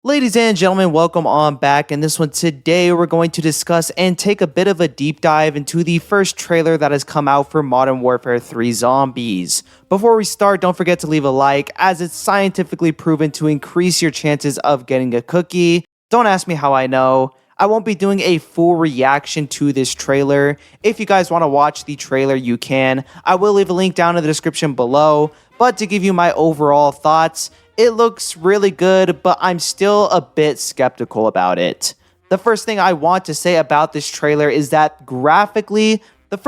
Ladies and gentlemen, welcome on back. In this one today, we're going to discuss and take a bit of a deep dive into the first trailer that has come out for Modern Warfare 3 Zombies. Before we start, don't forget to leave a like, as it's scientifically proven to increase your chances of getting a cookie. Don't ask me how I know. I won't be doing a full reaction to this trailer. If you guys want to watch the trailer, you can. I will leave a link down in the description below. But to give you my overall thoughts, it looks really good, but I'm still a bit skeptical about it. The first thing I want to say about this trailer is that graphically, it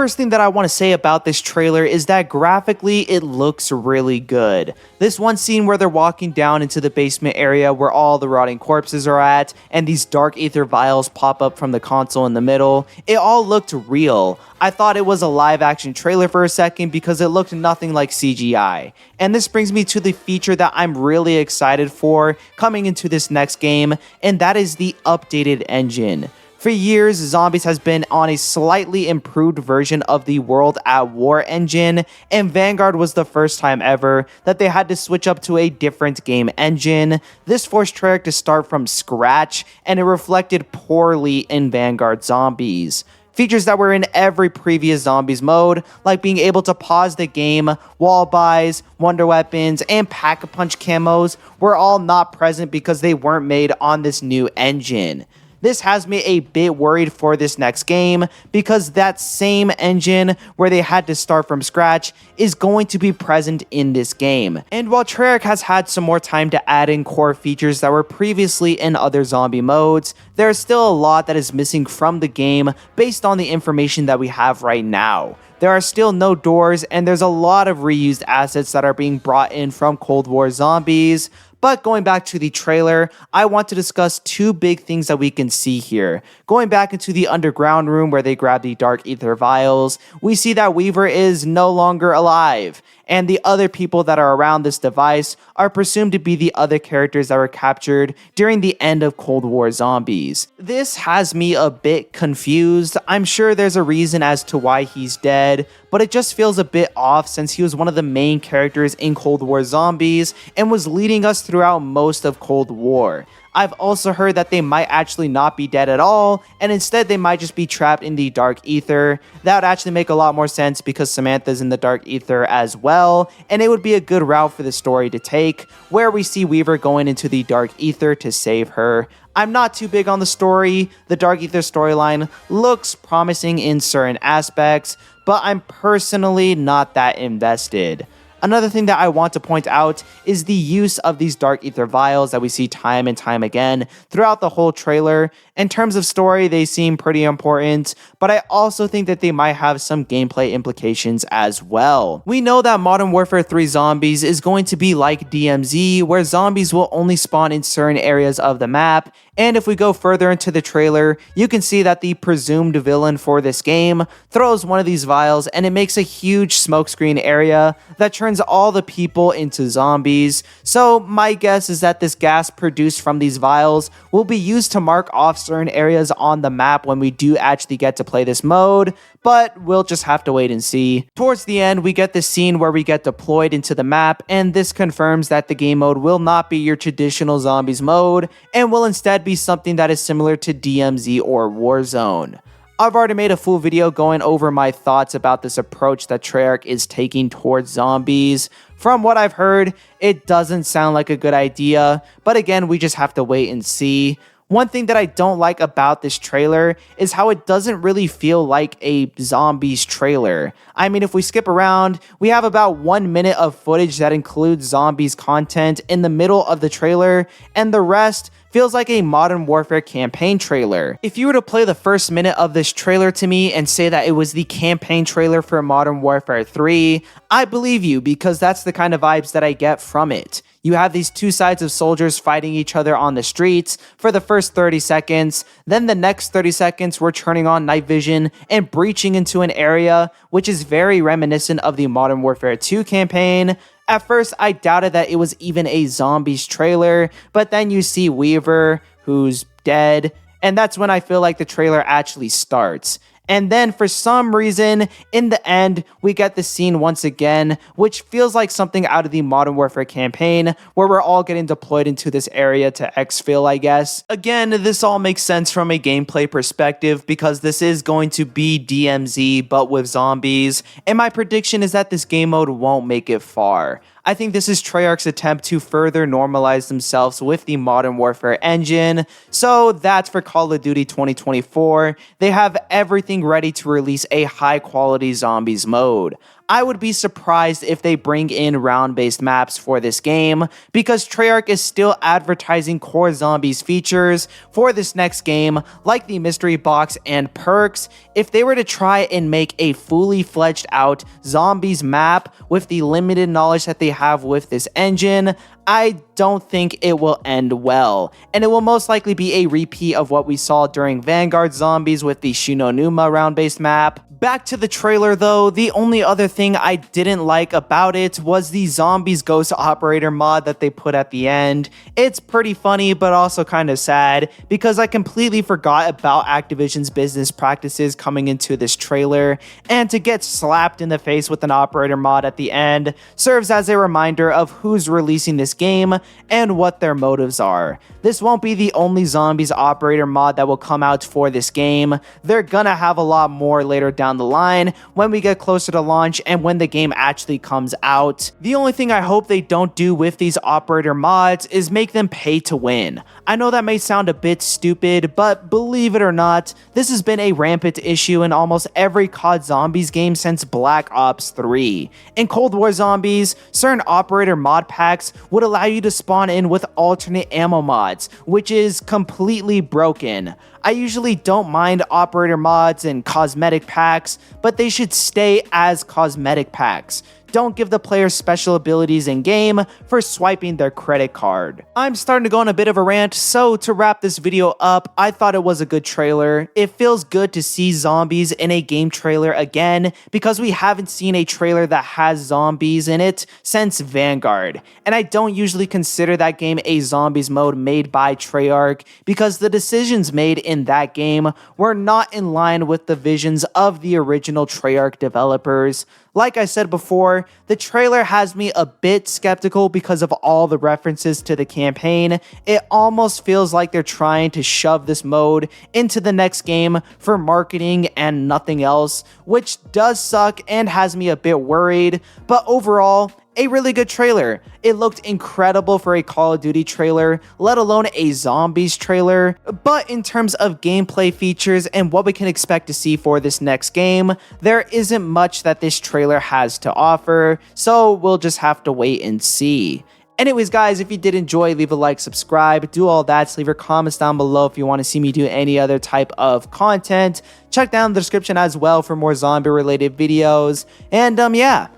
looks really good. This one scene where they're walking down into the basement area where all the rotting corpses are at, and these dark ether vials pop up from the console in the middle, it all looked real. I thought it was a live action trailer for a second because it looked nothing like CGI. And this brings me to the feature that I'm really excited for coming into this next game, and that is the updated engine. For years, Zombies has been on a slightly improved version of the World at War engine, and Vanguard was the first time ever that they had to switch up to a different game engine. This forced Treyarch to start from scratch, and it reflected poorly in Vanguard Zombies. Features that were in every previous Zombies mode, like being able to pause the game, wall buys, wonder weapons, and pack-a-punch camos, were all not present because they weren't made on this new engine. This has me a bit worried for this next game because that same engine where they had to start from scratch is going to be present in this game. And while Treyarch has had some more time to add in core features that were previously in other zombie modes, there is still a lot that is missing from the game based on the information that we have right now. There are still no doors, and there's a lot of reused assets that are being brought in from Cold War Zombies. But going back to the trailer, I want to discuss two big things that we can see here. Going back into the underground room where they grab the dark ether vials, we see that Weaver is no longer alive, and the other people that are around this device are presumed to be the other characters that were captured during the end of Cold War Zombies. This has me a bit confused. I'm sure there's a reason as to why he's dead, but it just feels a bit off since he was one of the main characters in Cold War Zombies and was leading us throughout most of Cold War. I've also heard that they might actually not be dead at all, and instead they might just be trapped in the dark ether. That would actually make a lot more sense because Samantha's in the dark ether as well, and it would be a good route for the story to take, where we see Weaver going into the dark ether to save her. I'm not too big on the story. The dark ether storyline looks promising in certain aspects, but I'm personally not that invested. Another thing that I want to point out is the use of these dark ether vials that we see time and time again throughout the whole trailer. In terms of story, they seem pretty important, but I also think that they might have some gameplay implications as well. We know that Modern Warfare 3 Zombies is going to be like DMZ, where zombies will only spawn in certain areas of the map, and if we go further into the trailer, you can see that the presumed villain for this game throws one of these vials and it makes a huge smokescreen area that turns all the people into zombies. So my guess is that this gas produced from these vials will be used to mark off certain areas on the map when we do actually get to play this mode, but we'll just have to wait and see. Towards the end, we get this scene where we get deployed into the map, and this confirms that the game mode will not be your traditional zombies mode, and will instead be something that is similar to DMZ or Warzone. I've already made a full video going over my thoughts about this approach that Treyarch is taking towards zombies. From what I've heard, it doesn't sound like a good idea, but again, we just have to wait and see. One thing that I don't like about this trailer is how it doesn't really feel like a zombies trailer. I mean, if we skip around, we have about 1 minute of footage that includes zombies content in the middle of the trailer, and the rest feels like a Modern Warfare campaign trailer. If you were to play the first minute of this trailer to me and say that it was the campaign trailer for Modern Warfare 3, I believe you because that's the kind of vibes that I get from it. You have these two sides of soldiers fighting each other on the streets for the first 30 seconds, then the next 30 seconds we're turning on night vision and breaching into an area, which is very reminiscent of the Modern Warfare 2 campaign. At first, I doubted that it was even a zombies trailer, but then you see Weaver, who's dead, and that's when I feel like the trailer actually starts. And then for some reason, in the end, we get the scene once again, which feels like something out of the Modern Warfare campaign, where we're all getting deployed into this area to exfil, I guess. Again, this all makes sense from a gameplay perspective because this is going to be DMZ, but with zombies, and my prediction is that this game mode won't make it far. I think this is Treyarch's attempt to further normalize themselves with the Modern Warfare engine, so that's for Call of Duty 2024. They have everything ready to release a high-quality zombies mode. I would be surprised if they bring in round-based maps for this game, because Treyarch is still advertising core zombies features for this next game, like the mystery box and perks. If they were to try and make a fully fledged out zombies map with the limited knowledge that they have with this engine, I don't think it will end well, and it will most likely be a repeat of what we saw during Vanguard Zombies with the Shinonuma round-based map. Back to the trailer though, the only other thing I didn't like about it was the Zombies Ghost Operator mod that they put at the end. It's pretty funny, but also kind of sad, because I completely forgot about Activision's business practices coming into this trailer, and to get slapped in the face with an operator mod at the end serves as a reminder of who's releasing this game and what their motives are. This won't be the only Zombies Operator mod that will come out for this game. They're gonna have a lot more later down the line when we get closer to launch and when the game actually comes out. The only thing I hope they don't do with these operator mods is make them pay to win. I know that may sound a bit stupid, but believe it or not, this has been a rampant issue in almost every COD Zombies game since Black Ops 3. In Cold War Zombies, certain operator mod packs would allow you to spawn in with alternate ammo mods, which is completely broken. I usually don't mind operator mods and cosmetic packs, but they should stay as cosmetic packs. Don't give the players special abilities in game for swiping their credit card. I'm starting to go on a bit of a rant, so to wrap this video up, I thought it was a good trailer. It feels good to see zombies in a game trailer again, because we haven't seen a trailer that has zombies in it since Vanguard. And I don't usually consider that game a zombies mode made by Treyarch, because the decisions made in that game were not in line with the visions of the original Treyarch developers. Like I said before, the trailer has me a bit skeptical because of all the references to the campaign. It almost feels like they're trying to shove this mode into the next game for marketing and nothing else, which does suck and has me a bit worried, but overall, a really good trailer. It looked incredible for a Call of Duty trailer, let alone a zombies trailer. But in terms of gameplay features and what we can expect to see for this next game, there isn't much that this trailer has to offer, so we'll just have to wait and see. Anyways, guys, if you did enjoy, leave a like, subscribe, do all that. So leave your comments down below if you want to see me do any other type of content. Check down the description as well for more zombie-related videos. And yeah,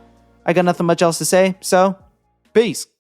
I got nothing much else to say, so peace.